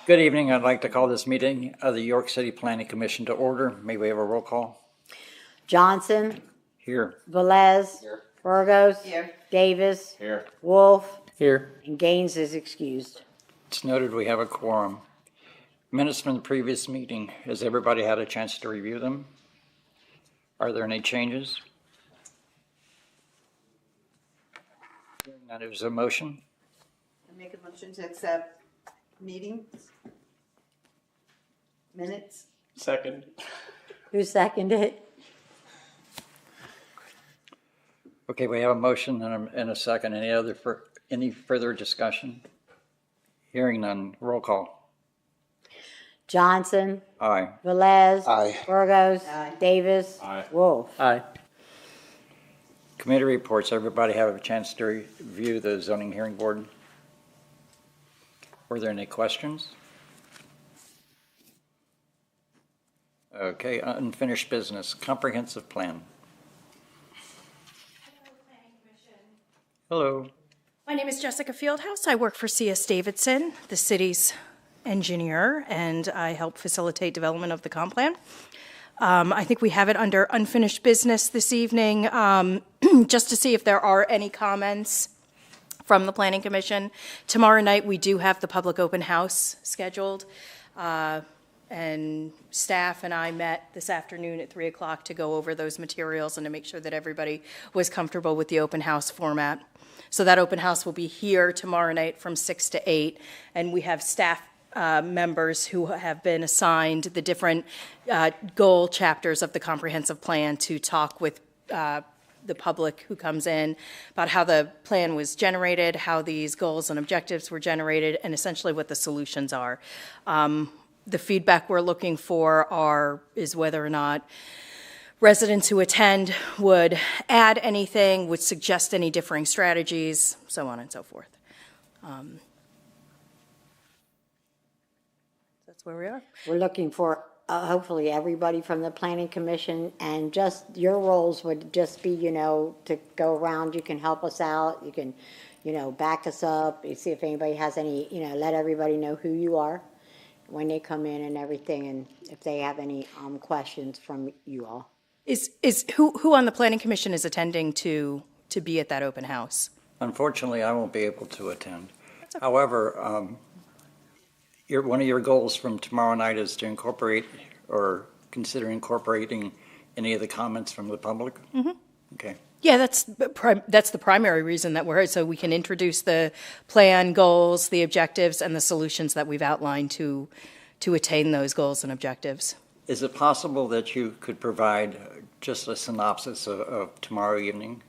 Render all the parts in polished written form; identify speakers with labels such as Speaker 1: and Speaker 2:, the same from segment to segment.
Speaker 1: Good evening. I'd like to call this meeting of the York City Planning Commission to order. May we have a roll call?
Speaker 2: Johnson,
Speaker 1: Here.
Speaker 2: Velez,
Speaker 3: Here.
Speaker 2: Burgos,
Speaker 3: Here.
Speaker 2: Davis,
Speaker 3: Here.
Speaker 2: Wolf,
Speaker 1: Here.
Speaker 2: and Gaines is excused.
Speaker 1: It's noted we have a quorum. Minutes from the previous meeting. Has everybody had a chance to review them? Are there any changes? That is a motion.
Speaker 4: I make a motion to accept meetings, minutes.
Speaker 3: Second.
Speaker 2: Who seconded it?
Speaker 1: Okay, we have a motion and a second. Any further discussion? Hearing none. Roll call.
Speaker 2: Johnson,
Speaker 1: Aye.
Speaker 2: Velez,
Speaker 3: Aye.
Speaker 2: Burgos,
Speaker 4: Aye.
Speaker 2: Davis,
Speaker 3: Aye.
Speaker 2: Wolf.
Speaker 1: Aye. Committee reports. Everybody have a chance to review the zoning hearing board? Were there any questions? Okay, unfinished business, comprehensive plan. Hello.
Speaker 5: My name is Jessica Fieldhouse. I work for C.S. Davidson, the city's engineer, and I help facilitate development of the comp plan. I think we have it under unfinished business this evening, just to see if there are any comments from the Planning Commission. Tomorrow night, we do have the public open house scheduled, and staff and I met this afternoon at 3 o'clock to go over those materials and to make sure that everybody was comfortable with the open house format. So that open house will be here tomorrow night from 6 to 8, and we have staff members who have been assigned the different goal chapters of the comprehensive plan to talk with the public who comes in about how the plan was generated, how these goals and objectives were generated, and essentially what the solutions are. The feedback we're looking for is whether or not residents who attend would add anything, would suggest any differing strategies, so on and so forth. That's where we are.
Speaker 2: We're looking for hopefully everybody from the Planning Commission, and just your roles would just be, to go around. You can help us out. You can, back us up. You see if anybody has any, let everybody know who you are when they come in and everything, and if they have any questions from you all.
Speaker 5: Who on the Planning Commission is attending to be at that open house?
Speaker 1: Unfortunately, I won't be able to attend. However, one of your goals from tomorrow night is to incorporate or consider incorporating any of the comments from the public? Mm-hmm. Okay.
Speaker 5: Yeah, that's the primary reason that we're here, so we can introduce the plan, goals, the objectives, and the solutions that we've outlined to attain those goals and objectives.
Speaker 1: Is it possible that you could provide just a synopsis of tomorrow evening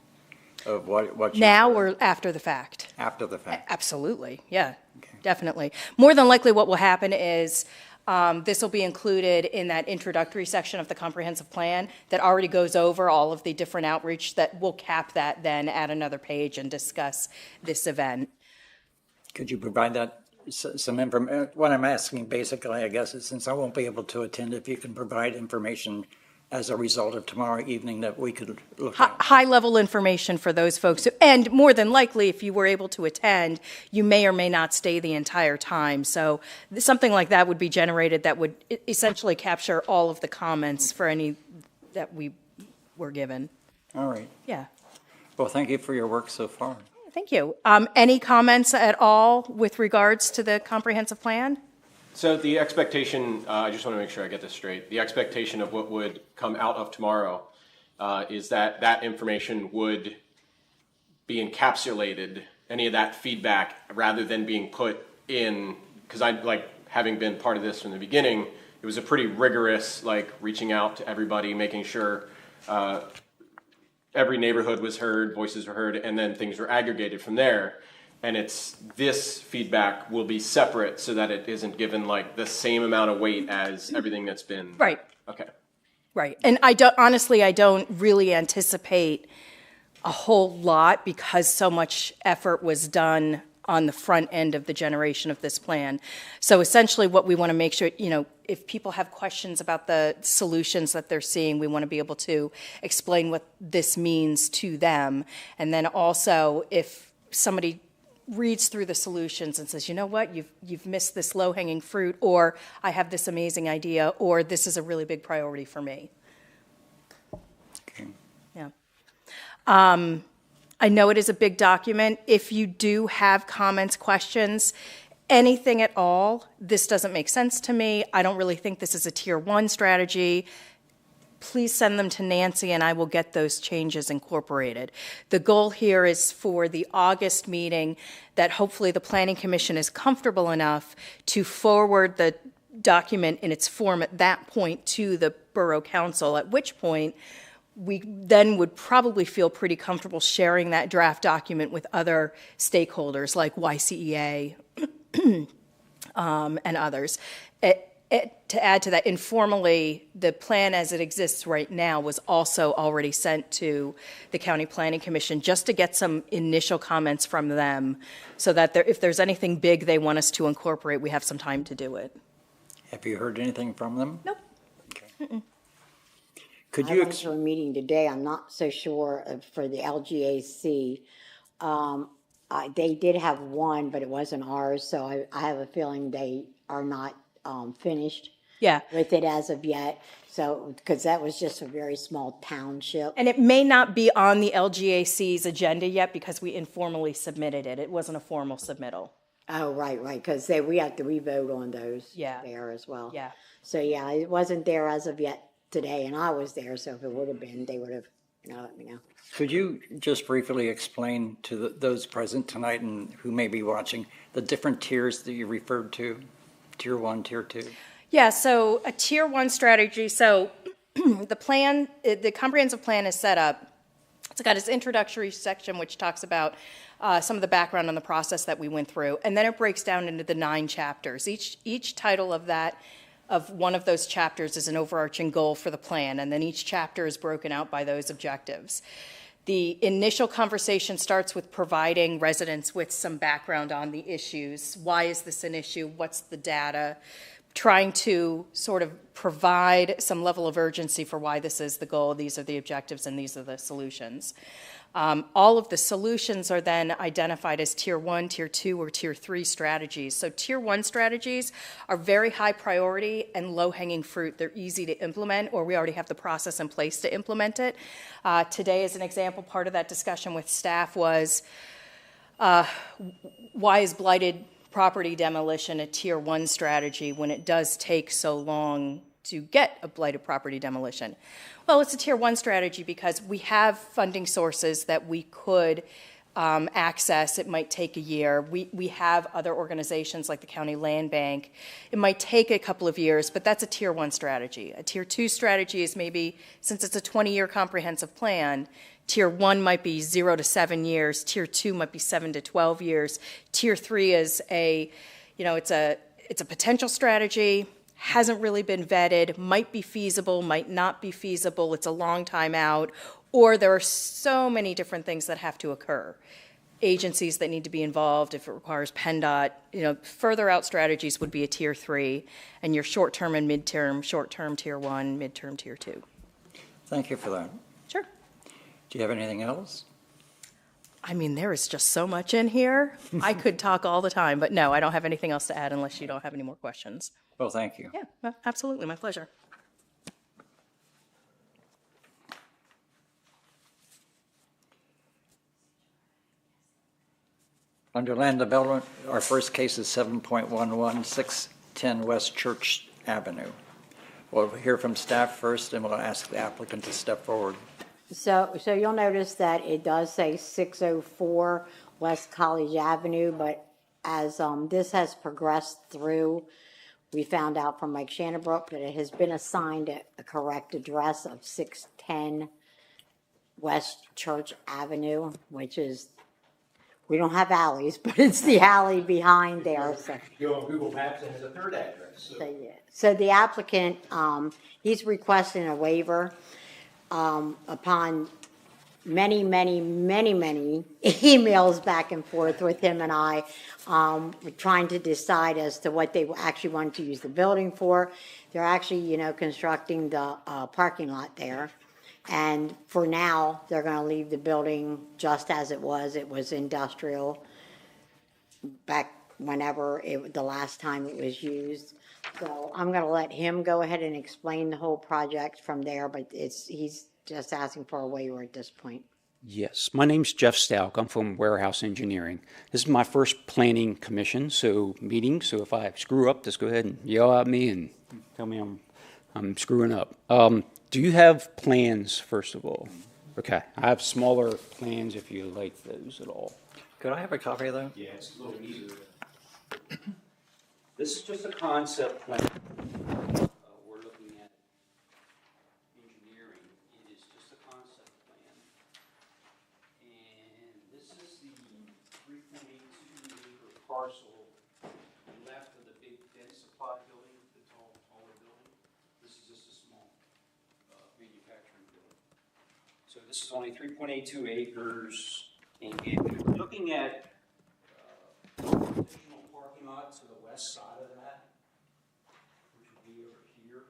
Speaker 1: of what you
Speaker 5: now or after the fact?
Speaker 1: After the fact.
Speaker 5: Absolutely, yeah,
Speaker 1: Okay.
Speaker 5: definitely. More than likely what will happen is this will be included in that introductory section of the comprehensive plan that already goes over all of the different outreach that will cap that then at another page and discuss this event.
Speaker 1: Could you provide that some information? What I'm asking basically, I guess, is since I won't be able to attend, if you can provide information as a result of tomorrow evening that we could look at.
Speaker 5: High-level information for those folks. And more than likely, if you were able to attend, you may or may not stay the entire time. So something like that would be generated that would essentially capture all of the comments for any that we were given.
Speaker 1: All right.
Speaker 5: Yeah.
Speaker 1: Well, thank you for your work so far.
Speaker 5: Thank you. Any comments at all with regards to the comprehensive plan?
Speaker 3: So the expectation, I just want to make sure I get this straight. The expectation of what would come out of tomorrow is that that information would be encapsulated, any of that feedback, rather than being put in, because having been part of this from the beginning, it was a pretty rigorous, reaching out to everybody, making sure every neighborhood was heard, voices were heard, and then things were aggregated from there. And this feedback will be separate so that it isn't given the same amount of weight as everything that's been.
Speaker 5: Right.
Speaker 3: Okay.
Speaker 5: Right. And I don't really anticipate a whole lot because so much effort was done on the front end of the generation of this plan. So essentially what we want to make sure, if people have questions about the solutions that they're seeing, we want to be able to explain what this means to them. And then also if somebody reads through the solutions and says, you know what, you've missed this low-hanging fruit, or I have this amazing idea, or this is a really big priority for me.
Speaker 1: Okay.
Speaker 5: Yeah. I know it is a big document. If you do have comments, questions, anything at all, this doesn't make sense to me. I don't really think this is a tier 1 strategy. Please send them to Nancy and I will get those changes incorporated. The goal here is for the August meeting that hopefully the Planning Commission is comfortable enough to forward the document in its form at that point to the Borough Council, at which point we then would probably feel pretty comfortable sharing that draft document with other stakeholders like YCEA and others. To add to that, informally, the plan as it exists right now was also already sent to the County Planning Commission just to get some initial comments from them so that if there's anything big they want us to incorporate, we have some time to do it.
Speaker 1: Have you heard anything from them?
Speaker 5: Nope.
Speaker 1: Okay. Could
Speaker 2: I
Speaker 1: you,
Speaker 2: went to a meeting today, I'm not so sure for the LGAC. They did have one, but it wasn't ours, so I have a feeling they are not finished
Speaker 5: Yeah.
Speaker 2: with it as of yet. So, because that was just a very small township.
Speaker 5: And it may not be on the LGAC's agenda yet because we informally submitted it. It wasn't a formal submittal.
Speaker 2: Oh, right, because we have to re-vote on those
Speaker 5: Yeah.
Speaker 2: there as well.
Speaker 5: Yeah.
Speaker 2: So, yeah, it wasn't there as of yet today, and I was there, so if it would have been, they would have, let me know.
Speaker 1: could you just briefly explain to those present tonight and who may be watching the different tiers that you referred to? Tier 1, Tier 2?
Speaker 5: Yeah, so a tier 1 strategy. So the plan, the comprehensive plan is set up. It's got its introductory section, which talks about some of the background on the process that we went through. And then it breaks down into the 9 chapters. Each title of one of those chapters is an overarching goal for the plan. And then each chapter is broken out by those objectives. The initial conversation starts with providing residents with some background on the issues. Why is this an issue? What's the data? Trying to sort of provide some level of urgency for why this is the goal, these are the objectives, and these are the solutions. All of the solutions are then identified as tier 1, tier 2, or tier 3 strategies. So tier 1 strategies are very high priority and low-hanging fruit. They're easy to implement, or we already have the process in place to implement it. Today, as an example, part of that discussion with staff was why is blighted property demolition a tier 1 strategy when it does take so long to get a blighted property demolition? Well, it's a tier 1 strategy because we have funding sources that we could access. It might take a year. We have other organizations like the County Land Bank. It might take a couple of years, but that's a tier 1 strategy. A tier 2 strategy is maybe, since it's a 20-year comprehensive plan, tier 1 might be 0 to 7 years. Tier 2 might be 7 to 12 years. Tier 3 is it's a potential strategy. Hasn't really been vetted, might be feasible, might not be feasible, it's a long time out, or there are so many different things that have to occur. Agencies that need to be involved, if it requires PennDOT, further out strategies would be a tier 3, and your short-term and mid-term, short-term tier 1, mid-term tier 2.
Speaker 1: Thank you for that.
Speaker 5: Sure.
Speaker 1: Do you have anything else?
Speaker 5: I mean, there is just so much in here. I could talk all the time, but no, I don't have anything else to add unless you don't have any more questions.
Speaker 1: Well, thank you.
Speaker 5: Yeah, absolutely, my pleasure.
Speaker 1: Under land development, our first case is 7.11, 610 West Church Avenue. We'll hear from staff first, and we'll ask the applicant to step forward.
Speaker 2: So you'll notice that it does say 604 West College Avenue, but as this has progressed through, we found out from Mike Shannabrook that it has been assigned a correct address of 610 West Church Avenue, which is, we don't have alleys, but it's the alley behind there. So.
Speaker 6: Go on Google Maps, it has a third address.
Speaker 2: So the applicant, he's requesting a waiver upon many emails back and forth with him and I, trying to decide as to what they actually want to use the building for. They're actually, constructing the parking lot there. And for now, they're gonna leave the building just as it was. It was industrial back whenever the last time it was used. So I'm gonna let him go ahead and explain the whole project from there, but he's just asking for a waiver at this point.
Speaker 7: Yes, my name's Jeff Stalk. I'm from Warehouse Engineering. This is my first planning commission, meeting. So if I screw up, just go ahead and yell at me and tell me I'm screwing up. Do you have plans, first of all? Okay, I have smaller plans if you like those at all.
Speaker 1: Could I have a copy of that?
Speaker 7: Yeah, it's a little easier. This is just a concept plan. We're looking at engineering. It is just a concept plan. And this is the 3.82 acre parcel left of the big dense supply building, the taller building. This is just a small manufacturing building. So this is only 3.82 acres. And we're looking at additional parking lot to the west side of that, which would be over here.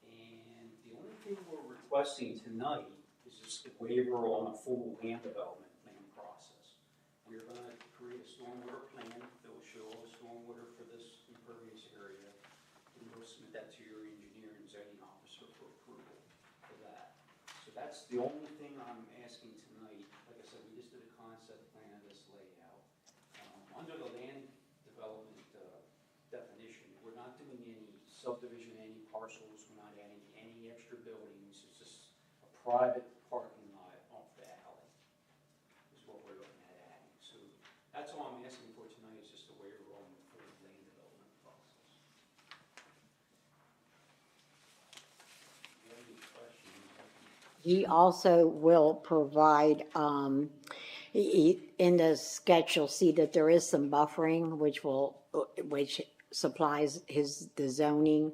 Speaker 7: And the only thing we're requesting tonight is just a waiver on a full land development plan process. We're going to create a stormwater plan that will show all the stormwater for this impervious area, and we'll submit that to your engineer and zoning officer for approval for that. So that's the only thing I'm asking tonight. Like I said, we just did a concept plan of this layout. Under the land development definition, we're not doing any subdivision, any parcels, we're not adding any extra buildings. It's just a private parking lot off the alley is what we're looking at adding. So that's all I'm asking for tonight, is just a waiver on the full land development process. If you have any questions,
Speaker 2: He also will provide, in the sketch, you'll see that there is some buffering, which supplies the zoning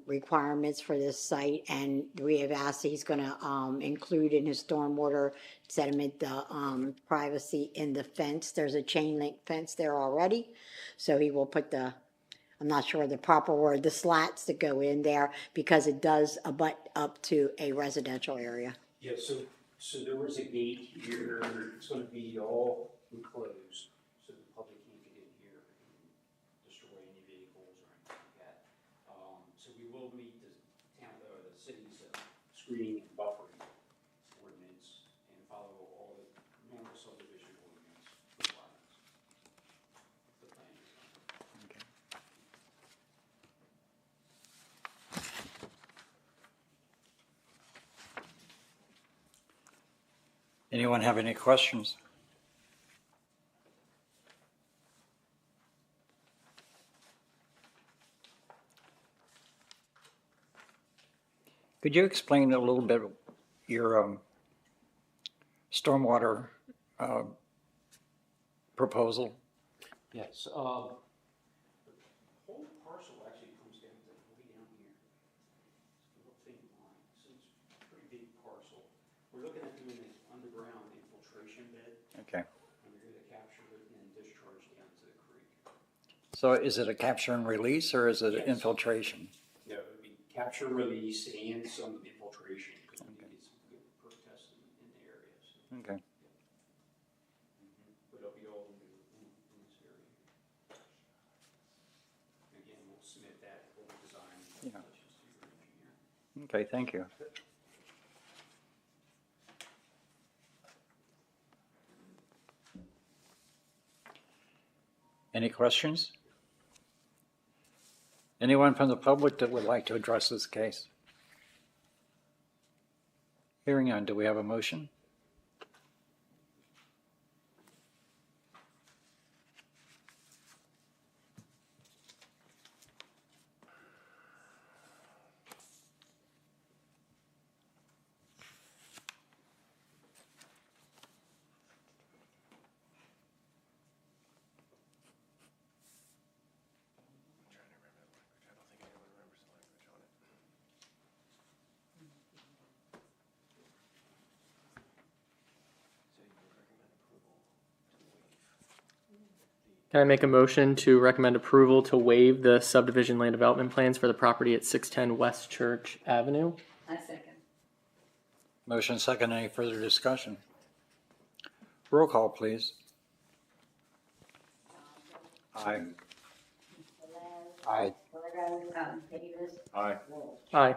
Speaker 2: requirements for this site. And we have asked, he's gonna include in his stormwater sediment, the privacy in the fence. There's a chain link fence there already. So he will put I'm not sure the proper word, the slats that go in there, because it does abut up to a residential area.
Speaker 7: yeah, so there was a gate here, it's gonna be all enclosed, so the public can't get in here and destroy any vehicles or anything like that. So we will meet the city's screening and buffering ordinance and follow all the normal subdivision ordinance requirements. The plan is done.
Speaker 1: Anyone have any questions? Could you explain a little bit your stormwater proposal?
Speaker 7: Yes, the whole parcel actually comes down to way down here. It's a little thin line, so it's a pretty big parcel. We're looking at doing an underground infiltration bed
Speaker 1: Okay.
Speaker 7: under here to capture it and discharge down to the creek.
Speaker 1: So is it a capture and release, or is it
Speaker 7: Yes.
Speaker 1: infiltration?
Speaker 7: Yeah, it would be capture, release, and some infiltration, because we did some good perk tests in the area, so.
Speaker 1: Okay.
Speaker 7: But it'll be all in this area. Again, we'll submit that whole design
Speaker 1: Yeah.
Speaker 7: calculations to your engineer.
Speaker 1: Okay, thank you. Any questions? Anyone from the public that would like to address this case? Hearing none, do we have a motion?
Speaker 8: Can I make a motion to recommend approval to waive the subdivision land development plans for the property at 610 West Church Avenue?
Speaker 4: I
Speaker 1: Motion second. Any further discussion? Roll call, please. Aye. Aye. Aye.
Speaker 8: Aye.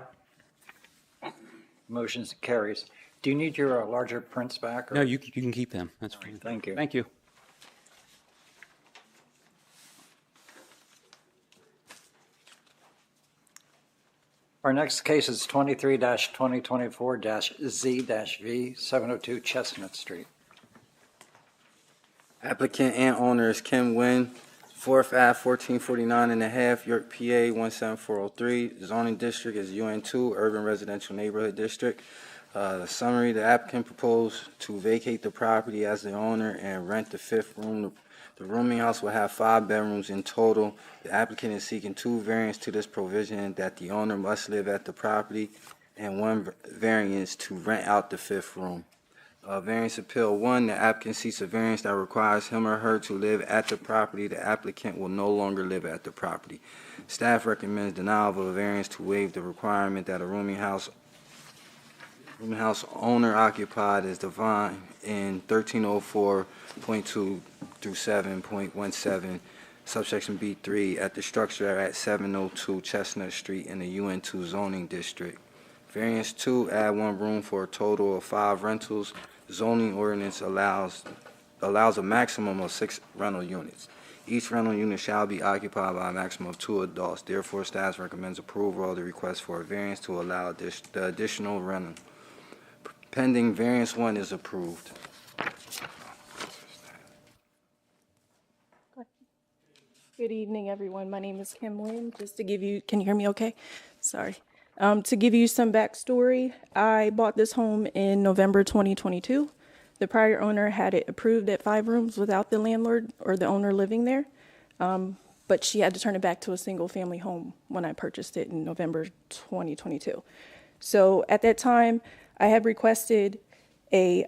Speaker 1: Motion carries. Do you need your larger prints back? or-
Speaker 9: No, you can keep them. That's fine.
Speaker 1: Thank you.
Speaker 9: Thank you.
Speaker 1: Our next case is 23-2024-Z-V, 702 Chestnut Street.
Speaker 10: Applicant and owner is Kim Nguyen, 4th Ave, 1449 and a half, York, PA, 17403. Zoning district is UN2, Urban Residential Neighborhood District. The summary, the applicant proposed to vacate the property as the owner and rent the 5th room. The rooming house will have 5 bedrooms in total. The applicant is seeking 2 variants to this provision that the owner must live at the property and 1 variance to rent out the 5th room. Variance appeal 1, the applicant seeks a variance that requires him or her to live at the property. The applicant will no longer live at the property. Staff recommends denial of a variance to waive the requirement that a rooming house owner occupied is defined in 1304.2 through 7.17, subsection B3, at the structure at 702 Chestnut Street in the UN2 zoning district. Variance 2, add 1 room for a total of 5 rentals. Zoning ordinance allows a maximum of 6 rental units. Each rental unit shall be occupied by a maximum of 2 adults. Therefore, staff recommends approval of the request for a variance to allow the additional rental. Pending variance 1 is approved.
Speaker 5: Good evening, everyone. My name is Kim Nguyen. Just to give you, can you hear me okay? Sorry. To give you some backstory, I bought this home in November 2022. The prior owner had it approved at 5 rooms without the landlord or the owner living there. But she had to turn it back to a single family home when I purchased it in November 2022. So at that time, I had requested a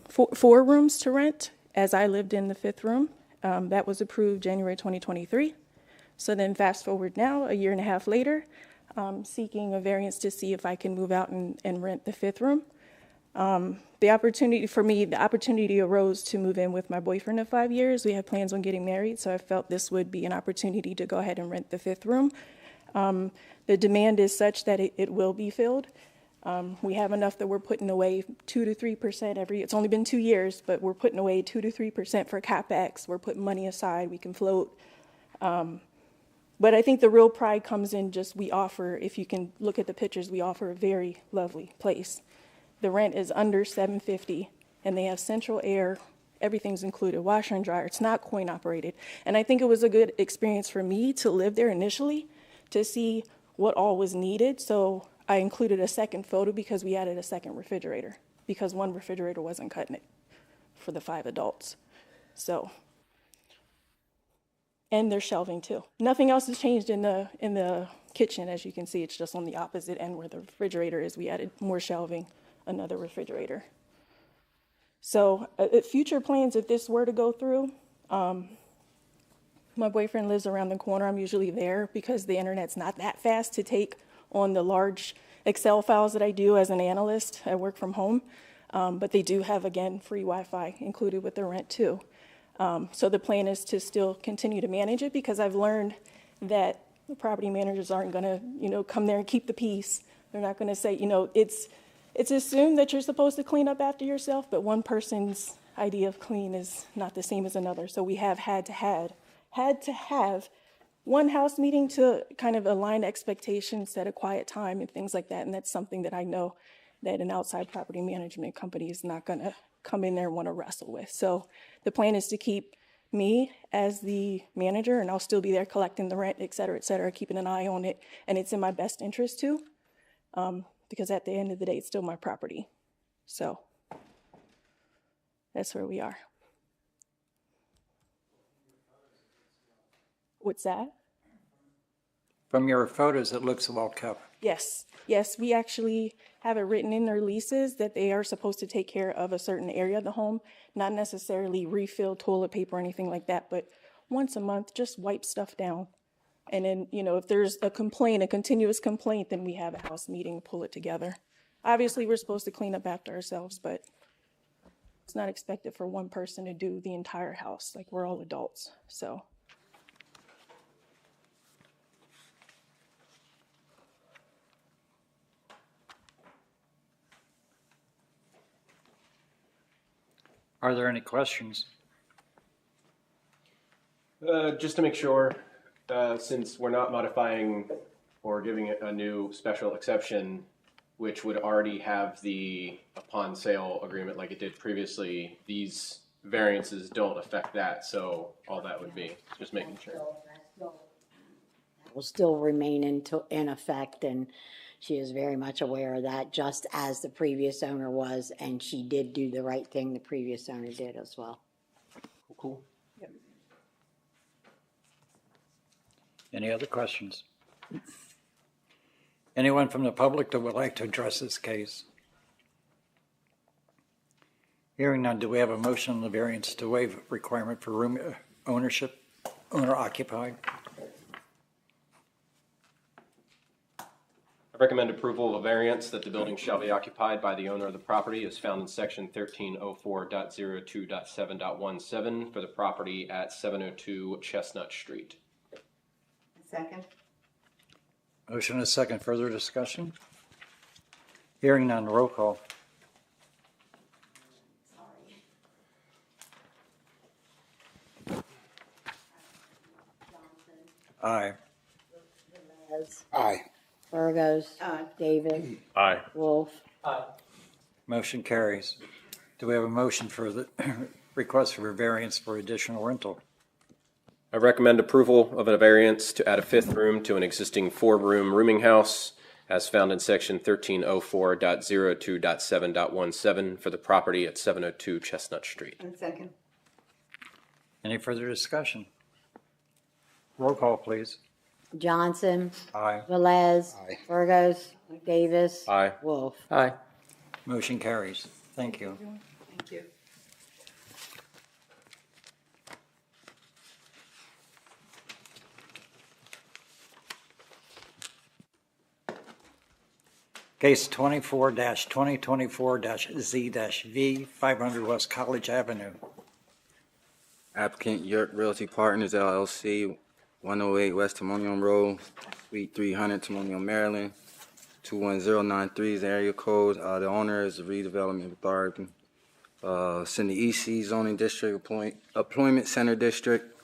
Speaker 5: 4 rooms to rent as I lived in the 5th room. That was approved January 2023. So then fast forward now, a year and a half later, seeking a variance to see if I can move out and rent the 5th room. The opportunity arose to move in with my boyfriend of 5 years. We had plans on getting married, so I felt this would be an opportunity to go ahead and rent the 5th room. The demand is such that it will be filled. We have enough that we're putting away 2 to 3% it's only been 2 years, but we're putting away 2 to 3% for CapEx. We're putting money aside, we can float. But I think the real pride comes in just we offer, if you can look at the pictures, we offer a very lovely place. The rent is under $750 and they have central air, everything's included, washer and dryer, it's not coin operated. And I think it was a good experience for me to live there initially to see what all was needed. So I included a second photo because we added a second refrigerator because 1 refrigerator wasn't cutting it for the 5 adults. So, and there's shelving too. Nothing else has changed in the kitchen. As you can see, it's just on the opposite end where the refrigerator is. We added more shelving, another refrigerator. So future plans, if this were to go through, my boyfriend lives around the corner. I'm usually there because the internet's not that fast to take on the large Excel files that I do as an analyst. I work from home, but they do have, again, free Wi-Fi included with the rent too. So the plan is to still continue to manage it because I've learned that the property managers aren't going to, come there and keep the peace. They're not going to say, it's assumed that you're supposed to clean up after yourself, but one person's idea of clean is not the same as another. So we have had to have one house meeting to kind of align expectations, set a quiet time and things like that. And that's something that I know that an outside property management company is not going to come in there and want to wrestle with. So the plan is to keep me as the manager, and I'll still be there collecting the rent, et cetera, keeping an eye on it. And it's in my best interest too, because at the end of the day, it's still my property. So that's where we are. What's that?
Speaker 1: From your photos, it looks well kept.
Speaker 5: Yes, we actually have it written in their leases that they are supposed to take care of a certain area of the home, not necessarily refill toilet paper or anything like that, but once a month, just wipe stuff down. And then, if there's a continuous complaint, then we have a house meeting, pull it together.
Speaker 9: Obviously, we're supposed to clean up after ourselves, but it's not expected for one person to do the entire house. Like, we're all adults, so.
Speaker 1: Are there any questions?
Speaker 3: Just to make sure, since we're not modifying or giving it a new special exception, which would already have the upon sale agreement like it did previously, these variances don't affect that, so all that would be, just making sure.
Speaker 2: Will still remain in effect, and she is very much aware of that, just as the previous owner was, and she did do the right thing the previous owner did as well.
Speaker 3: Cool.
Speaker 1: Any other questions? Anyone from the public that would like to address this case? Hearing none, do we have a motion on the variance to waive requirement for room ownership, owner occupied?
Speaker 3: I recommend approval of a variance that the building shall be occupied by the owner of the property as found in section 1304.02.7.17 for the property at 702 Chestnut Street.
Speaker 4: Second.
Speaker 1: Motion is second. Further discussion? Hearing none, roll call. Aye.
Speaker 2: Aye. Burgos.
Speaker 4: Aye.
Speaker 2: Davis.
Speaker 3: Aye.
Speaker 2: Wolf.
Speaker 1: Motion carries. Do we have a motion for the request for a variance for additional rental?
Speaker 3: I recommend approval of a variance to add a fifth room to an existing four-room rooming house as found in section 1304.02.7.17 for the property at 702 Chestnut Street.
Speaker 4: And second.
Speaker 1: Any further discussion? Roll call, please.
Speaker 2: Johnson.
Speaker 1: Aye.
Speaker 2: Velez. Burgos. Davis.
Speaker 3: Aye.
Speaker 2: Wolf.
Speaker 8: Aye.
Speaker 1: Motion carries. Thank you.
Speaker 4: Thank you.
Speaker 1: Case 24-2024-Z-V, 500 West College Avenue.
Speaker 10: Applicant York Realty Partners LLC, 108 West Timonium Road, Suite 300, Timonium, Maryland. 21093 is the area code. The owner is the Redevelopment Authority. It's in the EC zoning district, employment center district.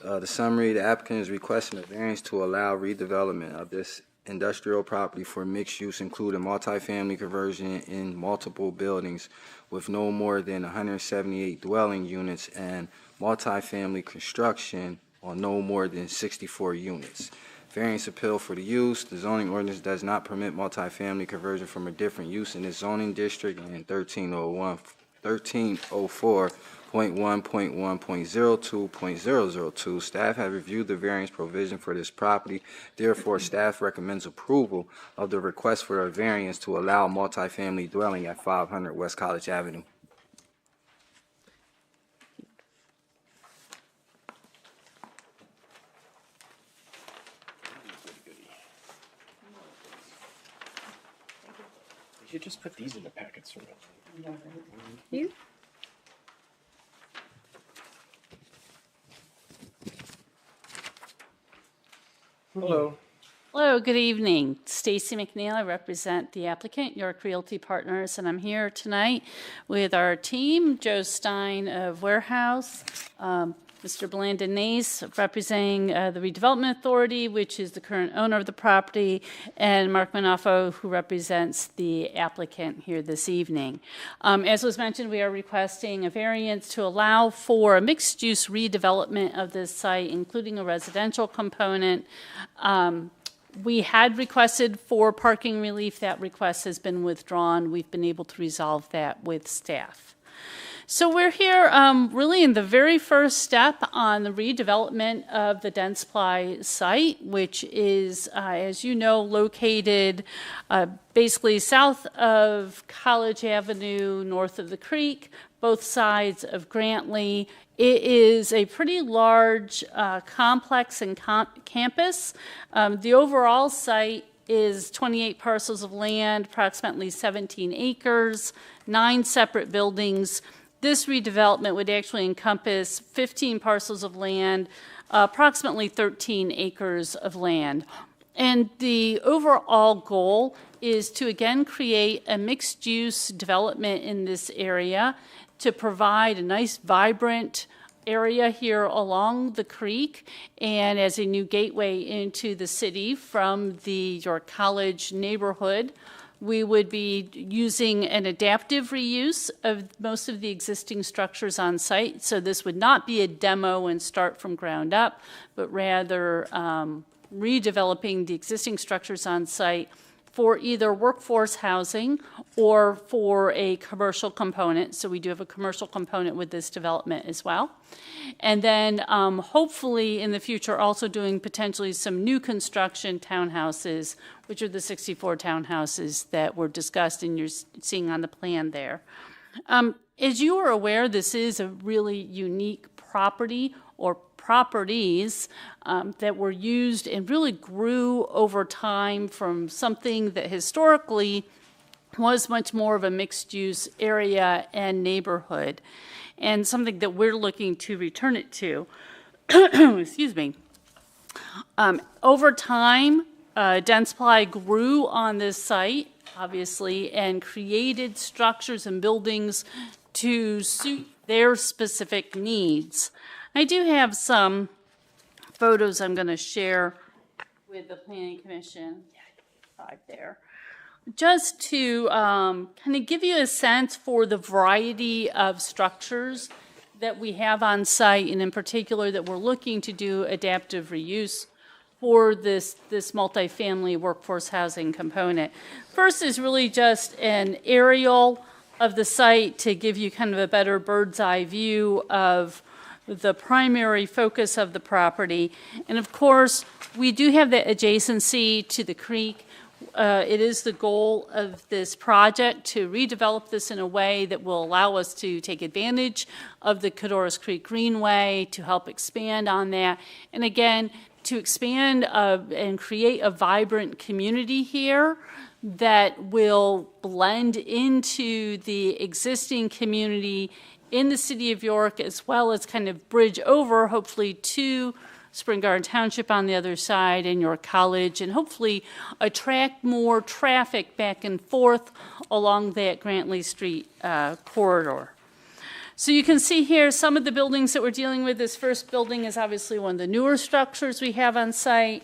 Speaker 10: The summary, the applicant is requesting a variance to allow redevelopment of this industrial property for mixed use, including multifamily conversion in multiple buildings with no more than 178 dwelling units and multifamily construction on no more than 64 units. Variance appeal for the use. The zoning ordinance does not permit multifamily conversion from a different use in this zoning district, and 1304.1.1.02.002. Staff have reviewed the variance provision for this property. Therefore, staff recommends approval of the request for a variance to allow multifamily dwelling at 500 West College Avenue.
Speaker 3: You should just put these in the packets for me.
Speaker 5: You?
Speaker 3: Hello.
Speaker 11: Hello, good evening. Stacy McNeil. I represent the applicant, York Realty Partners, and I'm here tonight with our team, Joe Stein of Warehouse, Mr. Blandon Nace representing the Redevelopment Authority, which is the current owner of the property, and Mark Manafo, who represents the applicant here this evening. As was mentioned, we are requesting a variance to allow for a mixed-use redevelopment of this site, including a residential component. We had requested for parking relief. That request has been withdrawn. We've been able to resolve that with staff. So we're here really in the very first step on the redevelopment of the Dentsply site, which is, as you know, located basically south of College Avenue, north of the creek, both sides of Grantley. It is a pretty large complex and campus. The overall site is 28 parcels of land, approximately 17 acres, 9 separate buildings. This redevelopment would actually encompass 15 parcels of land, approximately 13 acres of land. And the overall goal is to, again, create a mixed-use development in this area to provide a nice, vibrant area here along the creek and as a new gateway into the city from the York College neighborhood. We would be using an adaptive reuse of most of the existing structures on site. So this would not be a demo and start from ground up, but rather redeveloping the existing structures on site for either workforce housing or for a commercial component. So we do have a commercial component with this development as well. And then hopefully in the future also doing potentially some new construction townhouses, which are the 64 townhouses that were discussed and you're seeing on the plan there. As you are aware, this is a really unique property or properties that were used and really grew over time from something that historically was much more of a mixed-use area and neighborhood, and something that we're looking to return it to. Excuse me. Over time, Dentsply grew on this site, obviously, and created structures and buildings to suit their specific needs. I do have some photos I'm going to share with the Planning Commission. Right there. Just to kind of give you a sense for the variety of structures that we have on site, and in particular that we're looking to do adaptive reuse for this multifamily workforce housing component. First is really just an aerial of the site to give you kind of a better bird's eye view of the primary focus of the property. And of course, we do have the adjacency to the creek. It is the goal of this project to redevelop this in a way that will allow us to take advantage of the Codorus Creek Greenway, to help expand on that. And again, to expand and create a vibrant community here that will blend into the existing community in the city of York, as well as kind of bridge over, hopefully, to Spring Garden Township on the other side and York College, and hopefully attract more traffic back and forth along that Grantley Street corridor. So you can see here some of the buildings that we're dealing with. This first building is obviously one of the newer structures we have on site.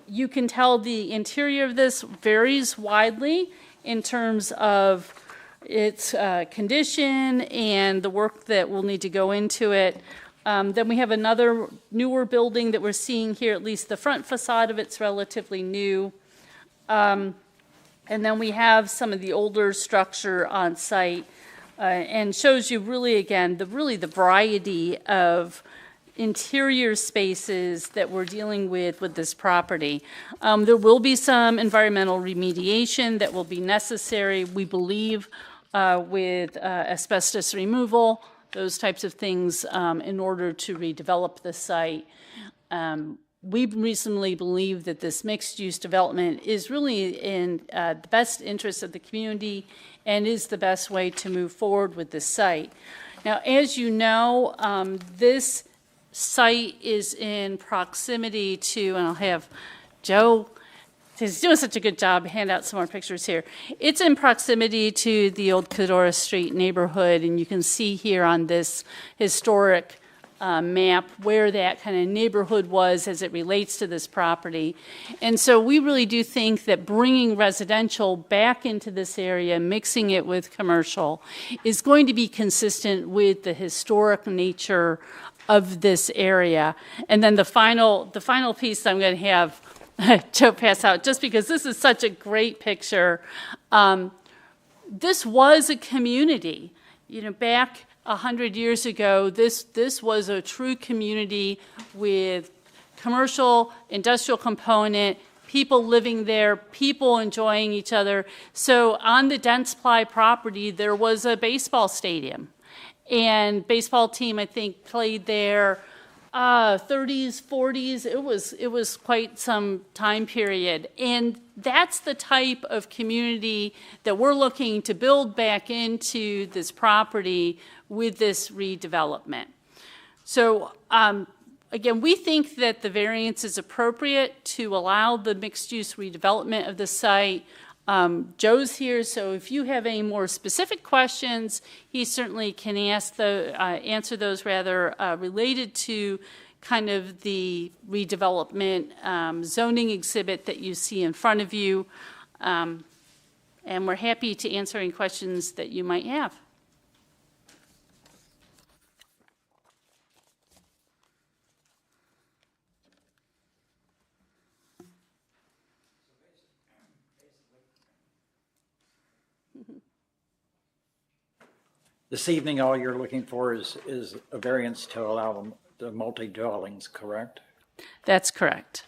Speaker 11: You can tell the interior of this varies widely in terms of its condition and the work that will need to go into it. Then we have another newer building that we're seeing here, at least the front facade of it's relatively new. And then we have some of the older structure on site and shows you really, again, the variety of interior spaces that we're dealing with this property. There will be some environmental remediation that will be necessary, we believe, with asbestos removal, those types of things in order to redevelop the site. We reasonably believe that this mixed-use development is really in the best interest of the community and is the best way to move forward with this site. Now, as you know, this site is in proximity to, and I'll have Joe, he's doing such a good job, hand out some more pictures here. It's in proximity to the old Codorus Street neighborhood, and you can see here on this historic map where that kind of neighborhood was as it relates to this property. And so we really do think that bringing residential back into this area, mixing it with commercial, is going to be consistent with the historic nature of this area. And then the final piece I'm going to have Joe pass out, just because this is such a great picture. This was a community. You know, back 100 years ago, this was a true community with commercial, industrial component, people living there, people enjoying each other. So on the Dentsply property, there was a baseball stadium. And baseball team, I think, played there 30s, 40s. It was quite some time period. And that's the type of community that we're looking to build back into this property with this redevelopment. So, again, we think that the variance is appropriate to allow the mixed-use redevelopment of the site. Joe's here, so if you have any more specific questions, he certainly can answer those rather related to kind of the redevelopment zoning exhibit that you see in front of you. And we're happy to answer any questions that you might have.
Speaker 1: This evening, all you're looking for is a variance to allow the multi-dwellings, correct?
Speaker 11: That's correct.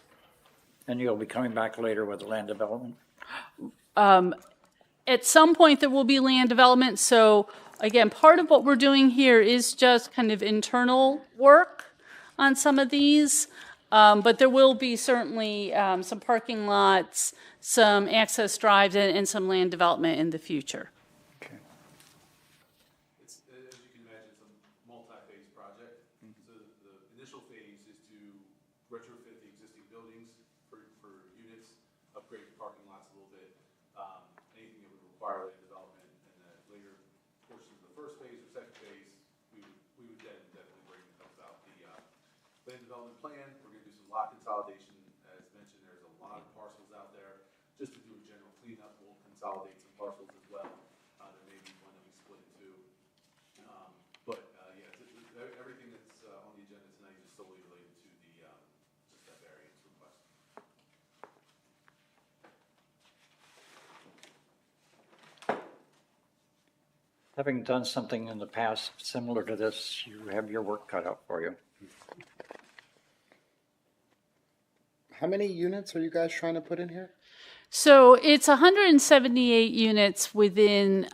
Speaker 1: And you'll be coming back later with the land development?
Speaker 11: At some point, there will be land development. So again, part of what we're doing here is just kind of internal work on some of these. But there will be certainly some parking lots, some access drives, and some land development in the future.
Speaker 12: As you can imagine, it's a multi-phase project. So the initial phase is to retrofit the existing buildings for units, upgrade the parking lots a little bit, anything that would require land development. And the later portions of the first phase or second phase, we would then definitely bring about the land development plan. We're going to do some lot consolidation. As mentioned, there's a lot of parcels out there. Just to do a general cleanup, we'll consolidate some parcels as well. There may be one that we split in two. Everything that's on the agenda tonight is solely related to the just that variance request.
Speaker 1: Having done something in the past similar to this, you have your work cut out for you.
Speaker 13: How many units are you guys trying to put in here?
Speaker 11: So it's 178 units within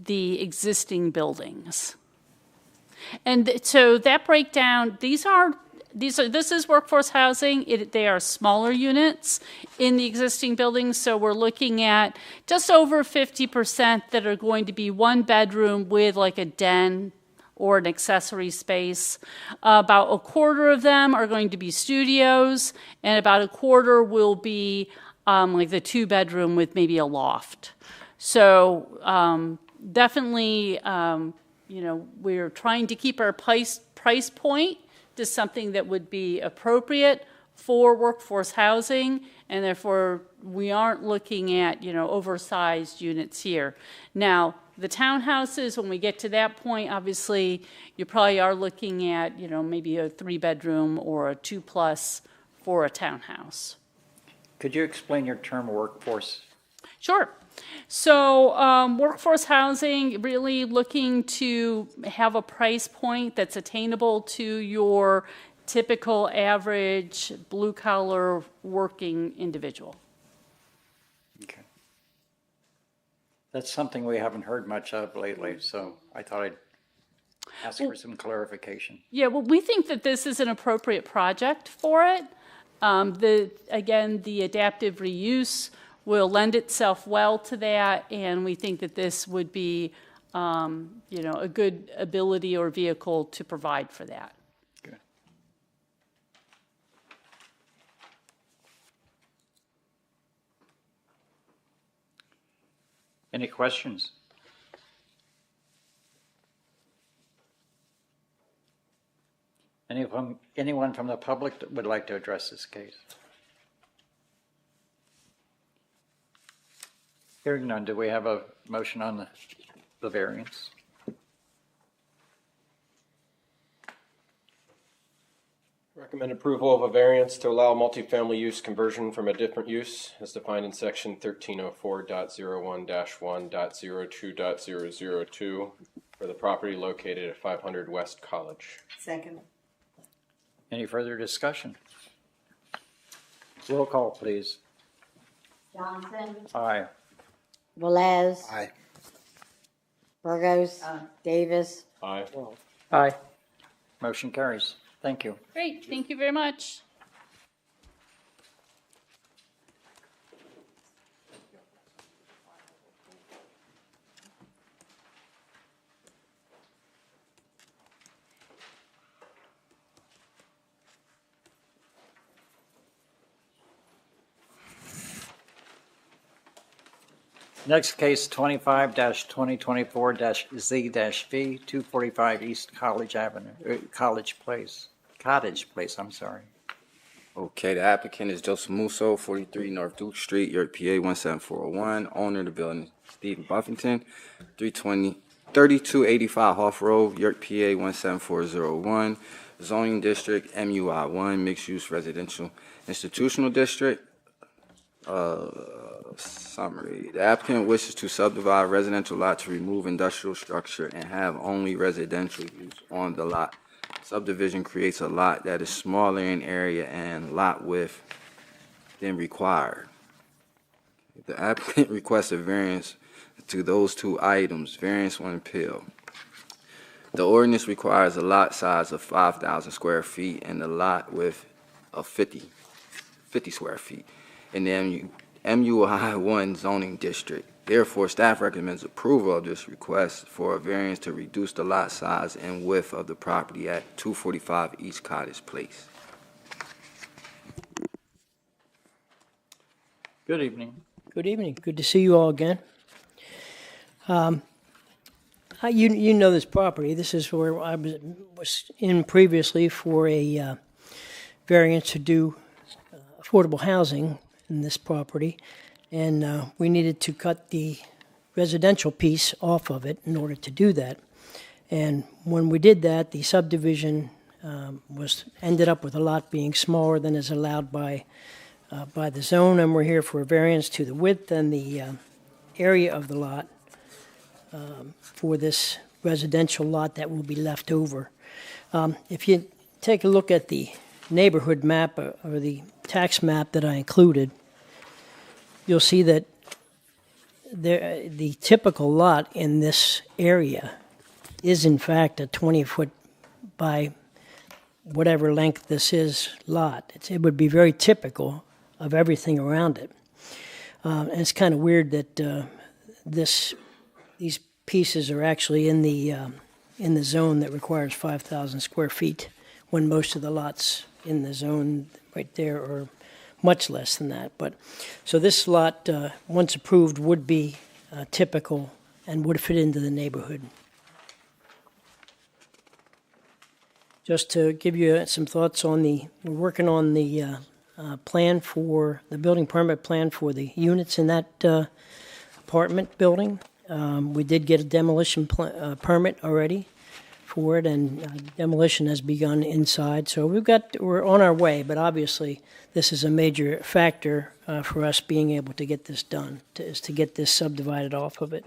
Speaker 11: the existing buildings. And so that breakdown, this is workforce housing. They are smaller units in the existing buildings. So we're looking at just over 50% that are going to be one bedroom with like a den or an accessory space. About a quarter of them are going to be studios, and about a quarter will be like the 2-bedroom with maybe a loft. So definitely, we're trying to keep our price point to something that would be appropriate for workforce housing, and therefore we aren't looking at, oversized units here. Now, the townhouses, when we get to that point, obviously, you probably are looking at, maybe a 3-bedroom or a 2+ for a townhouse.
Speaker 1: Could you explain your term workforce?
Speaker 11: Sure. So workforce housing, really looking to have a price point that's attainable to your typical average blue-collar working individual.
Speaker 1: Okay. That's something we haven't heard much of lately, so I thought I'd ask for some clarification.
Speaker 11: Yeah, well, we think that this is an appropriate project for it. The adaptive reuse will lend itself well to that, and we think that this would be, a good ability or vehicle to provide for that.
Speaker 1: Good. Any questions? Anyone from the public that would like to address this case? Hearing none, do we have a motion on the variance?
Speaker 3: Recommend approval of a variance to allow multifamily use conversion from a different use as defined in section 1304.01-1.02.002 for the property located at 500 West College.
Speaker 4: Second.
Speaker 1: Any further discussion? Roll call, please.
Speaker 2: Johnson,
Speaker 1: Aye.
Speaker 2: Velez,
Speaker 13: Aye.
Speaker 2: Burgos, Davis,
Speaker 3: Aye.
Speaker 8: Aye.
Speaker 1: Motion carries. Thank you.
Speaker 11: Great, thank you very much.
Speaker 1: Next case, 25-2024-Z-V, 245 East College Avenue, Cottage Place, I'm sorry.
Speaker 10: Okay, the applicant is Joseph Musso, 43 North Duke Street, York, PA 17401. Owner of the building, Stephen Buffington, 3285 Hoff Road, York, PA 17401. Zoning district, MUI1, mixed use residential institutional district. Summary. The applicant wishes to subdivide residential lot to remove industrial structure and have only residential use on the lot. Subdivision creates a lot that is smaller in area and lot width than required. The applicant requests a variance to those two items. Variance on appeal. The ordinance requires a lot size of 5,000 square feet and a lot width of 50 square feet in the MUI1 zoning district. Therefore, staff recommends approval of this request for a variance to reduce the lot size and width of the property at 245 East Cottage Place.
Speaker 1: Good evening.
Speaker 14: Good evening. Good to see you all again. You know this property. This is where I was in previously for a variance to do affordable housing in this property, and we needed to cut the residential piece off of it in order to do that. And when we did that, the subdivision ended up with a lot being smaller than is allowed by the zone, and we're here for a variance to the width and the area of the lot for this residential lot that will be left over. If you take a look at the neighborhood map or the tax map that I included, you'll see that the typical lot in this area is in fact a 20-foot by whatever length this is lot. It would be very typical of everything around it. And it's kind of weird that these pieces are actually in the zone that requires 5,000 square feet, when most of the lots in the zone right there are much less than that. But so this lot, once approved, would be typical and would fit into the neighborhood. Just to give you some thoughts on we're working on the plan for the building permit plan for the units in that apartment building. We did get a demolition permit already for it, and demolition has begun inside. So we're on our way, but obviously this is a major factor for us being able to get this done, is to get this subdivided off of it.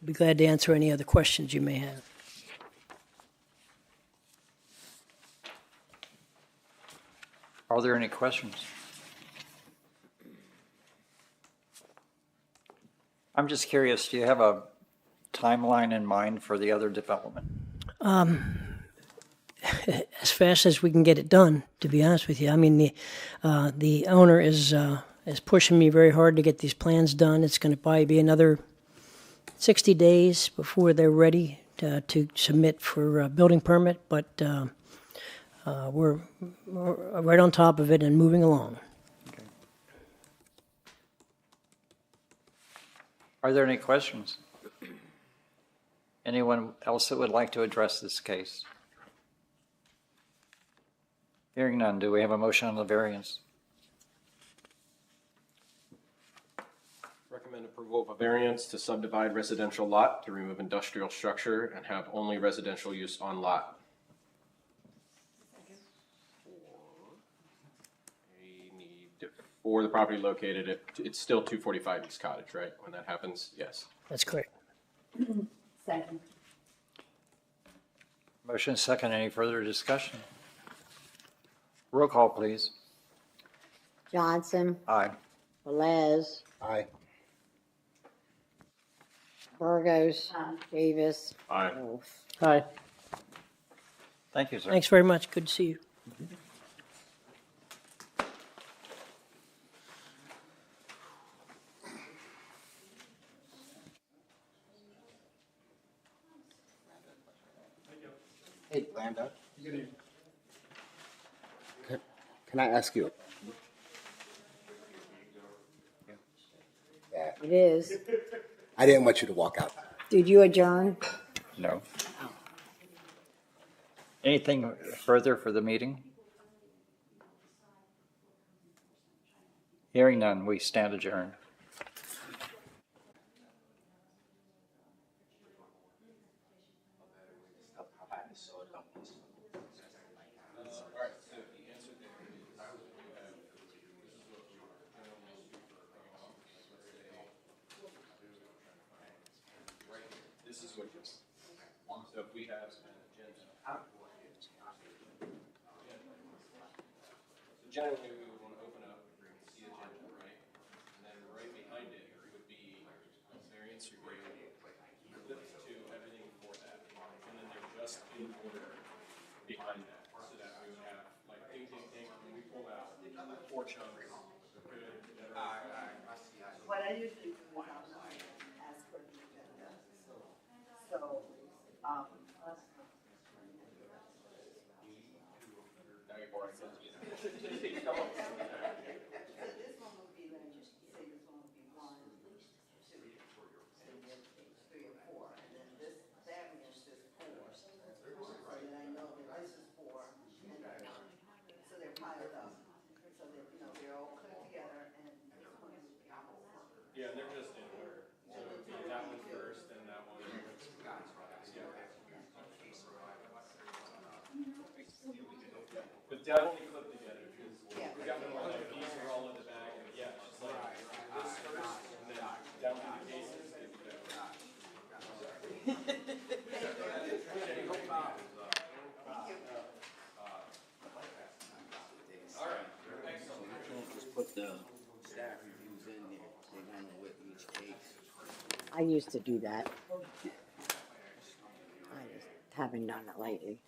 Speaker 14: I'd be glad to answer any other questions you may have.
Speaker 1: Are there any questions? I'm just curious, do you have a timeline in mind for the other development?
Speaker 14: As fast as we can get it done, to be honest with you. I mean, the owner is pushing me very hard to get these plans done. It's going to probably be another 60 days before they're ready to submit for a building permit, but we're right on top of it and moving along.
Speaker 1: Okay. Are there any questions? Anyone else that would like to address this case? Hearing none, do we have a motion on the variance?
Speaker 3: Recommend approval of a variance to subdivide residential lot to remove industrial structure and have only residential use on lot. For the property located at, it's still 245 East Cottage, right? When that happens, yes.
Speaker 14: That's correct.
Speaker 4: Second.
Speaker 1: Motion is second. Any further discussion? Roll call, please.
Speaker 2: Johnson,
Speaker 1: Aye.
Speaker 2: Velez,
Speaker 13: Aye.
Speaker 2: Burgos, Davis,
Speaker 3: Aye.
Speaker 2: Wolf.
Speaker 8: Hi.
Speaker 1: Thank you, sir.
Speaker 14: Thanks very much. Good to see you.
Speaker 13: Hey, Landa. Can I ask you? Yeah,
Speaker 2: It is.
Speaker 13: I didn't want you to walk out.
Speaker 2: Did you adjourn?
Speaker 1: No. Anything further for the meeting? Hearing none, we stand adjourned.
Speaker 3: This is what you're, so if we have an agenda. So generally, we would want to open up the agenda, right? And then right behind it would be variance review, flip to everything before that. And then they're just in order behind that, so that we would have like ding, ding, ding, and we pull out 4 chunks.
Speaker 4: What I usually do is I'll ask for the agenda. So,
Speaker 3: Now you're boring.
Speaker 4: so this one would be, let me just say this one would be 1, 2, 3, and 4. And then this variance is 4. So that I know that this is 4 and 1. So they're piled up. So that, you know, they're all put together and this one would be 4.
Speaker 3: Yeah, they're just in order. So it would be that one first, then that one. But definitely put together, because we got them all, like, these are all in the bag, and yeah, it's just like this first, and then down to the cases. All right, excellent.
Speaker 10: Just put the staff reviews in there. They're gonna know what each case.
Speaker 2: I used to do that. I just haven't done it lately.